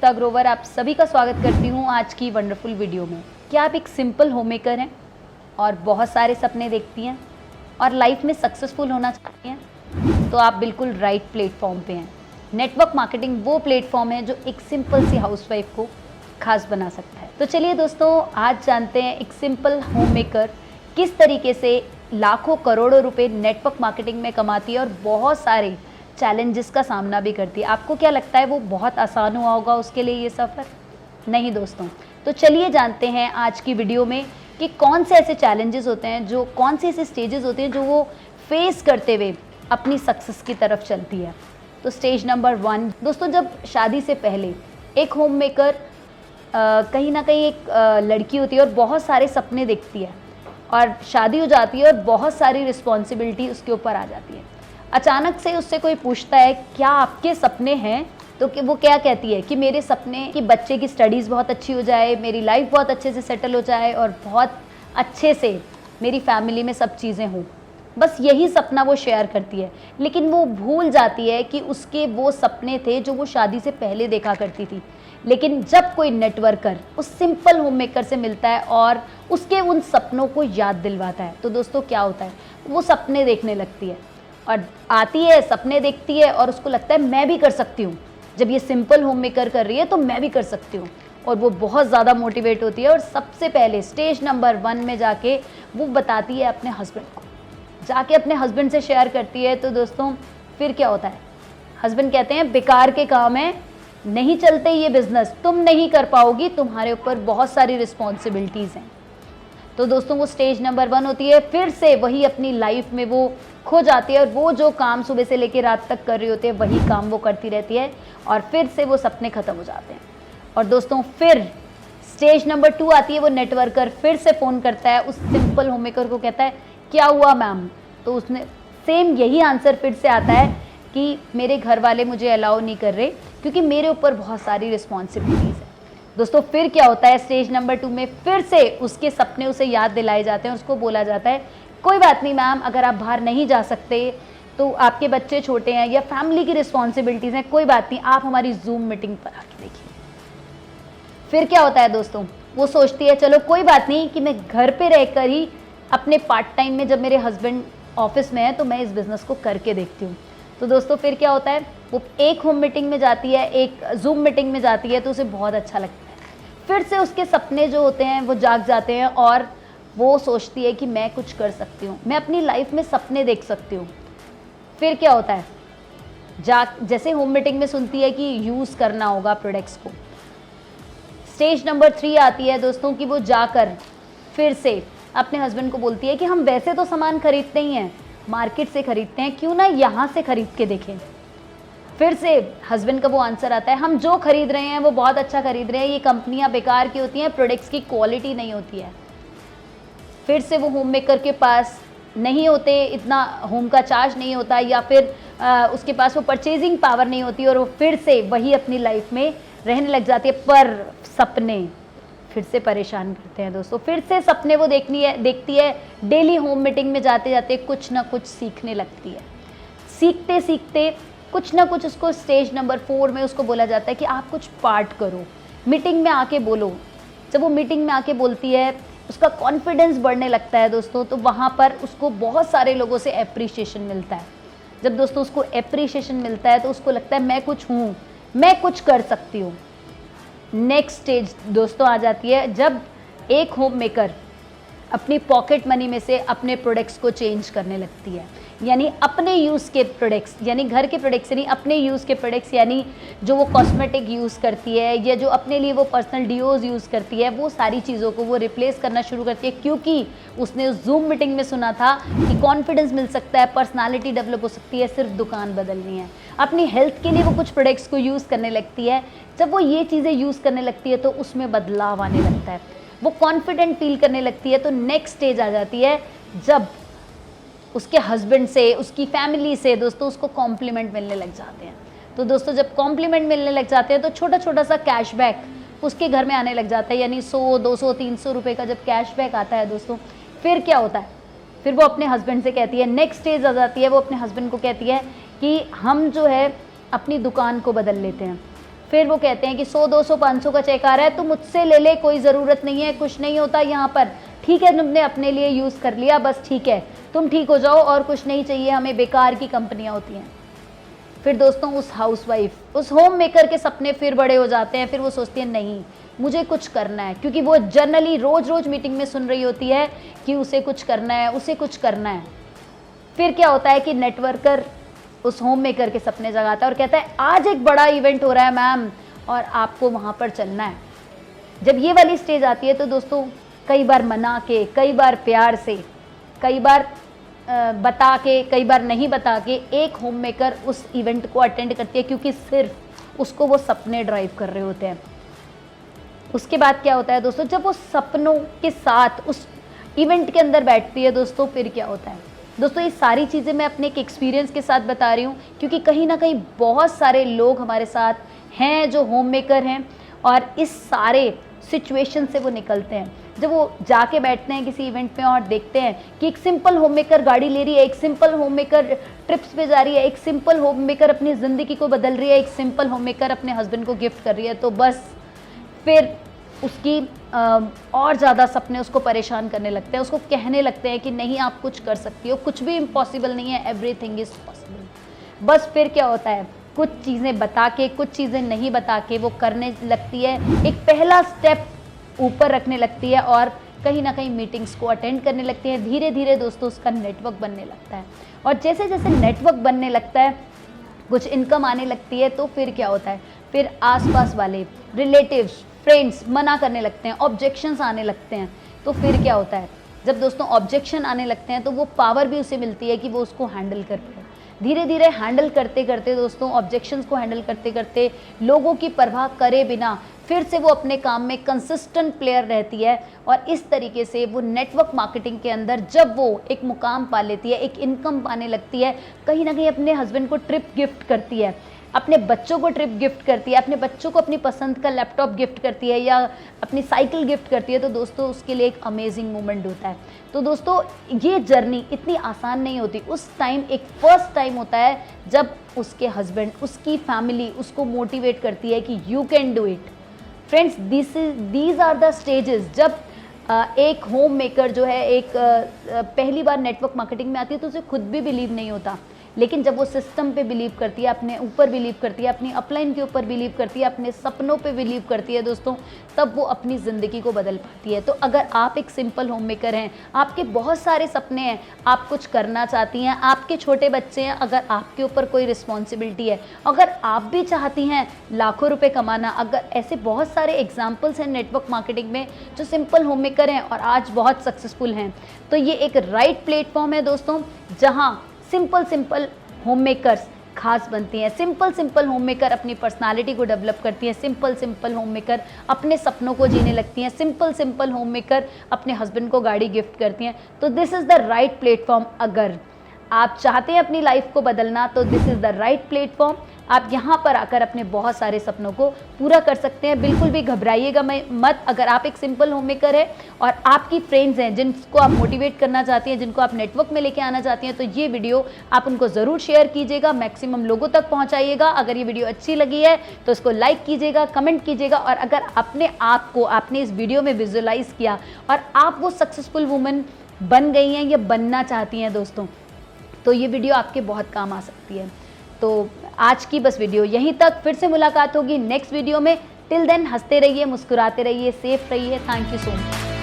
दीपिका ग्रोवर आप सभी का स्वागत करती हूँ आज की वंडरफुल वीडियो में। क्या आप एक सिंपल होम मेकर हैं और बहुत सारे सपने देखती हैं और लाइफ में सक्सेसफुल होना चाहती हैं? तो आप बिल्कुल राइट प्लेटफॉर्म पे हैं। नेटवर्क मार्केटिंग वो प्लेटफॉर्म है जो एक सिंपल सी हाउसवाइफ को खास बना सकता है। तो चलिए दोस्तों, आज जानते हैं एक सिंपल होम मेकर किस तरीके से लाखों करोड़ों रुपए नेटवर्क मार्केटिंग में कमाती है और बहुत सारे चैलेंजेस का सामना भी करती है। आपको क्या लगता है वो बहुत आसान हुआ होगा उसके लिए ये सफ़र? नहीं दोस्तों। तो चलिए जानते हैं आज की वीडियो में कि कौन से ऐसे चैलेंजेस होते हैं, जो कौन से ऐसे स्टेजेस होते हैं जो वो फेस करते हुए अपनी सक्सेस की तरफ चलती है। तो स्टेज नंबर 1 दोस्तों, जब शादी से पहले एक होम मेकर कहीं ना कहीं एक लड़की होती है और बहुत सारे सपने देखती है और शादी हो जाती है और बहुत सारी रिस्पॉन्सिबिलिटी उसके ऊपर आ जाती है। अचानक से उससे कोई पूछता है क्या आपके सपने हैं, तो कि वो क्या कहती है कि मेरे सपने कि बच्चे की स्टडीज़ बहुत अच्छी हो जाए, मेरी लाइफ बहुत अच्छे से सेटल हो जाए और बहुत अच्छे से मेरी फैमिली में सब चीज़ें हों। बस यही सपना वो शेयर करती है, लेकिन वो भूल जाती है कि उसके वो सपने थे जो वो शादी से पहले देखा करती थी। लेकिन जब कोई नेटवर्कर उस सिंपल होम मेकर से मिलता है और उसके उन सपनों को याद दिलवाता है, तो दोस्तों क्या होता है, वो सपने देखने लगती है और आती है, सपने देखती है और उसको लगता है मैं भी कर सकती हूँ। जब ये सिंपल होम मेकर कर रही है तो मैं भी कर सकती हूँ, और वो बहुत ज़्यादा मोटिवेट होती है और सबसे पहले स्टेज नंबर 1 में जाके वो बताती है अपने हस्बैंड को, जाके अपने हस्बैंड से शेयर करती है। तो दोस्तों फिर क्या होता है, हस्बैंड कहते हैं बेकार के काम है, नहीं चलते ये बिज़नेस, तुम नहीं कर पाओगी, तुम्हारे ऊपर बहुत सारी रिस्पॉन्सिबिलिटीज़ हैं। तो दोस्तों वो स्टेज नंबर 1 होती है। फिर से वही अपनी लाइफ में वो खो जाती है और वो जो काम सुबह से लेकर रात तक कर रही होती है वही काम वो करती रहती है और फिर से वो सपने ख़त्म हो जाते हैं। और दोस्तों फिर स्टेज नंबर 2 आती है। वो नेटवर्कर फिर से फ़ोन करता है उस सिंपल होम मेकर को, कहता है क्या हुआ मैम? तो उसने सेम यही आंसर फिर से आता है कि मेरे घर वाले मुझे अलाउ नहीं कर रहे क्योंकि मेरे ऊपर बहुत सारी रिस्पॉन्सिबिलिटीज़ है। दोस्तों फिर क्या होता है, स्टेज नंबर 2 में फिर से उसके सपने उसे याद दिलाए जाते हैं और उसको बोला जाता है कोई बात नहीं मैम, अगर आप बाहर नहीं जा सकते तो आपके बच्चे छोटे हैं या फैमिली की रिस्पॉन्सिबिलिटीज़ हैं, कोई बात नहीं, आप हमारी जूम मीटिंग पर आके देखिए। फिर क्या होता है दोस्तों, वो सोचती है चलो कोई बात नहीं कि मैं घर पे रहकर ही अपने पार्ट टाइम में, जब मेरे हस्बैंड ऑफिस में है तो मैं इस बिज़नेस को करके देखती हूँ। तो दोस्तों फिर क्या होता है, वो एक होम मीटिंग में जाती है, एक जूम मीटिंग में जाती है, तो उसे बहुत अच्छा लगता है। फिर से उसके सपने जो होते हैं वो जाग जाते हैं और वो सोचती है कि मैं कुछ कर सकती हूँ, मैं अपनी लाइफ में सपने देख सकती हूँ। फिर क्या होता है, जैसे होम मीटिंग में सुनती है कि यूज़ करना होगा प्रोडक्ट्स को, स्टेज नंबर 3 आती है दोस्तों कि वो जाकर फिर से अपने हस्बैंड को बोलती है कि हम वैसे तो सामान खरीदते ही हैं, मार्केट से खरीदते हैं, क्यों ना यहाँ से खरीद के देखें। फिर से हस्बैंड का वो आंसर आता है हम जो खरीद रहे हैं वो बहुत अच्छा खरीद रहे हैं, ये कंपनियां बेकार की होती हैं, प्रोडक्ट्स की क्वालिटी नहीं होती है। फिर से वो होम मेकर के पास नहीं होते, इतना होम का चार्ज नहीं होता या फिर उसके पास वो परचेजिंग पावर नहीं होती और वो फिर से वही अपनी लाइफ में रहने लग जाती है। पर सपने फिर से परेशान करते हैं दोस्तों। फिर से सपने वो देखती है, डेली होम मीटिंग में जाते जाते कुछ ना कुछ सीखने लगती है। सीखते सीखते कुछ ना कुछ उसको स्टेज नंबर 4 में उसको बोला जाता है कि आप कुछ पार्ट करो, मीटिंग में आके बोलो। जब वो मीटिंग में आके बोलती है उसका कॉन्फिडेंस बढ़ने लगता है दोस्तों। तो वहाँ पर उसको बहुत सारे लोगों से एप्रिशिएशन मिलता है। जब दोस्तों उसको एप्रिशिएशन मिलता है तो उसको लगता है मैं कुछ हूँ, मैं कुछ कर सकती हूँ। नेक्स्ट स्टेज दोस्तों आ जाती है जब एक होम मेकर अपनी पॉकेट मनी में से अपने प्रोडक्ट्स को चेंज करने लगती है, यानी अपने यूज़ के प्रोडक्ट्स, यानी घर के प्रोडक्ट्स नहीं, अपने यूज़ के प्रोडक्ट्स, यानी जो वो कॉस्मेटिक यूज़ करती है या जो अपने लिए वो पर्सनल डिओज यूज़ करती है, वो सारी चीज़ों को वो रिप्लेस करना शुरू करती है क्योंकि उसने उस जूम मीटिंग में सुना था कि कॉन्फिडेंस मिल सकता है, पर्सनालिटी डेवलप हो सकती है, सिर्फ दुकान बदलनी है। अपनी हेल्थ के लिए वो कुछ प्रोडक्ट्स को यूज़ करने लगती है। जब वो ये चीज़ें यूज़ करने लगती है तो उसमें बदलाव आने लगता है, वो कॉन्फिडेंट फील करने लगती है। तो नेक्स्ट स्टेज आ जाती है जब उसके हस्बैंड से, उसकी फैमिली से दोस्तों उसको कॉम्प्लीमेंट मिलने लग जाते हैं। तो दोस्तों जब कॉम्प्लीमेंट मिलने लग जाते हैं तो छोटा छोटा सा कैशबैक उसके घर में आने लग जाता है, यानी 100, 200, 300 रुपये का जब कैशबैक आता है दोस्तों, फिर क्या होता है, फिर वो अपने हस्बैंड से कहती है, नेक्स्ट स्टेज आ जाती है, वो अपने हस्बैंड को कहती है कि हम जो है अपनी दुकान को बदल लेते हैं। फिर वो कहते हैं कि 100 200 500 का चेक आ रहा है, तू मुझसे ले ले, कोई ज़रूरत नहीं है, कुछ नहीं होता यहाँ पर, ठीक है तुमने अपने लिए यूज़ कर लिया, बस ठीक है, तुम ठीक हो जाओ और कुछ नहीं चाहिए हमें, बेकार की कंपनियाँ होती हैं। फिर दोस्तों उस हाउसवाइफ, उस होम मेकर के सपने फिर बड़े हो जाते हैं। फिर वो सोचती है नहीं मुझे कुछ करना है, क्योंकि वो जनरली रोज़ रोज़ मीटिंग में सुन रही होती है कि उसे कुछ करना है, उसे कुछ करना है। फिर क्या होता है कि नेटवर्कर उस होम मेकर के सपने जगाता है और कहता है आज एक बड़ा इवेंट हो रहा है मैम और आपको वहाँ पर चलना है। जब ये वाली स्टेज आती है तो दोस्तों कई बार मना के, कई बार प्यार से, कई बार बता के, कई बार नहीं बता के एक होम मेकर उस इवेंट को अटेंड करती है, क्योंकि सिर्फ उसको वो सपने ड्राइव कर रहे होते हैं। उसके बाद क्या होता है दोस्तों, जब वो सपनों के साथ उस इवेंट के अंदर बैठती है दोस्तों, फिर क्या होता है दोस्तों, ये सारी चीज़ें मैं अपने एक एक्सपीरियंस के साथ बता रही हूँ, क्योंकि कहीं ना कहीं बहुत सारे लोग हमारे साथ हैं जो होम मेकर हैं और इस सारे सिचुएशन से वो निकलते हैं। जब वो जाके बैठते हैं किसी इवेंट में और देखते हैं कि एक सिंपल होम मेकर गाड़ी ले रही है, एक सिंपल होम मेकर ट्रिप्स पे जा रही है, एक सिंपल होम मेकर अपनी ज़िंदगी को बदल रही है, एक सिंपल होम मेकर अपने हस्बैंड को गिफ्ट कर रही है, तो बस फिर उसकी और ज़्यादा सपने उसको परेशान करने लगते हैं, उसको कहने लगते हैं कि नहीं आप कुछ कर सकती हो, कुछ भी इम्पॉसिबल नहीं है, एवरीथिंग इज़ पॉसिबल। बस फिर क्या होता है, कुछ चीज़ें बता के, कुछ चीज़ें नहीं बता के वो करने लगती है, एक पहला स्टेप ऊपर रखने लगती है और कहीं ना कहीं मीटिंग्स को अटेंड करने लगती है। धीरे धीरे दोस्तों उसका नेटवर्क बनने लगता है और जैसे जैसे नेटवर्क बनने लगता है, कुछ इनकम आने लगती है, तो फिर क्या होता है, फिर आसपास वाले रिलेटिव्स, फ्रेंड्स मना करने लगते हैं, ऑब्जेक्शंस आने लगते हैं। तो फिर क्या होता है, जब दोस्तों ऑब्जेक्शन आने लगते हैं तो वो पावर भी उसे मिलती है कि वो उसको हैंडल कर पाए। धीरे धीरे हैंडल करते करते दोस्तों, ऑब्जेक्शंस को हैंडल करते करते, लोगों की परवाह करे बिना फिर से वो अपने काम में कंसिस्टेंट प्लेयर रहती है और इस तरीके से वो नेटवर्क मार्केटिंग के अंदर जब वो एक मुकाम पा लेती है, एक इनकम पाने लगती है, कहीं ना कहीं अपने हस्बैंड को ट्रिप गिफ्ट करती है, अपने बच्चों को ट्रिप गिफ्ट करती है, अपने बच्चों को अपनी पसंद का लैपटॉप गिफ्ट करती है या अपनी साइकिल गिफ्ट करती है, तो दोस्तों उसके लिए एक अमेजिंग मोमेंट होता है। तो दोस्तों ये जर्नी इतनी आसान नहीं होती, उस टाइम एक फर्स्ट टाइम होता है जब उसके हस्बैंड, उसकी फैमिली उसको मोटिवेट करती है कि you can do it. Friends, these are the stages जब एक होम मेकर जो है एक पहली बार नेटवर्क मार्केटिंग में आती है तो उसे खुद भी बिलीव नहीं होता, लेकिन जब वो सिस्टम पे बिलीव करती है, अपने ऊपर बिलीव करती है, अपनी अपलाइन के ऊपर बिलीव करती है, अपने सपनों पे बिलीव करती है दोस्तों, तब वो अपनी ज़िंदगी को बदल पाती है। तो अगर आप एक सिंपल होम मेकर हैं, आपके बहुत सारे सपने हैं, आप कुछ करना चाहती हैं, आपके छोटे बच्चे हैं, अगर आपके ऊपर कोई रिस्पॉन्सिबिलिटी है, अगर आप भी चाहती हैं लाखों रुपये कमाना, अगर ऐसे बहुत सारे एग्जाम्पल्स हैं नेटवर्क मार्केटिंग में जो सिंपल होम मेकर हैं और आज बहुत सक्सेसफुल हैं, तो ये एक राइट प्लेटफॉर्म है दोस्तों, जहाँ सिंपल होम मेकर्स खास बनती हैं, सिंपल होम मेकर अपनी पर्सनालिटी को डेवलप करती हैं, सिंपल होम मेकर अपने सपनों को जीने लगती हैं, सिंपल होम मेकर अपने हस्बैंड को गाड़ी गिफ्ट करती हैं। तो this is the right platform. अगर आप चाहते हैं अपनी लाइफ को बदलना तो this is the right platform. आप यहाँ पर आकर अपने बहुत सारे सपनों को पूरा कर सकते हैं। बिल्कुल भी घबराइएगा मत। अगर आप एक सिंपल होम मेकर है और आपकी फ्रेंड्स हैं जिनको आप मोटिवेट करना चाहती हैं, जिनको आप नेटवर्क में लेके आना चाहती हैं, तो ये वीडियो आप उनको ज़रूर शेयर कीजिएगा, मैक्सिमम लोगों तक पहुँचाइएगा। अगर ये वीडियो अच्छी लगी है तो इसको लाइक कीजिएगा, कमेंट कीजिएगा, और अगर अपने आप को आपने इस वीडियो में विजुअलाइज़ किया और आप वो सक्सेसफुल वुमेन बन गई हैं या बनना चाहती हैं दोस्तों, तो ये वीडियो आपके बहुत काम आ सकती है। तो आज की बस वीडियो यहीं तक, फिर से मुलाकात होगी नेक्स्ट वीडियो में। टिल देन हंसते रहिए, मुस्कुराते रहिए, सेफ रहिए। Thank you so much.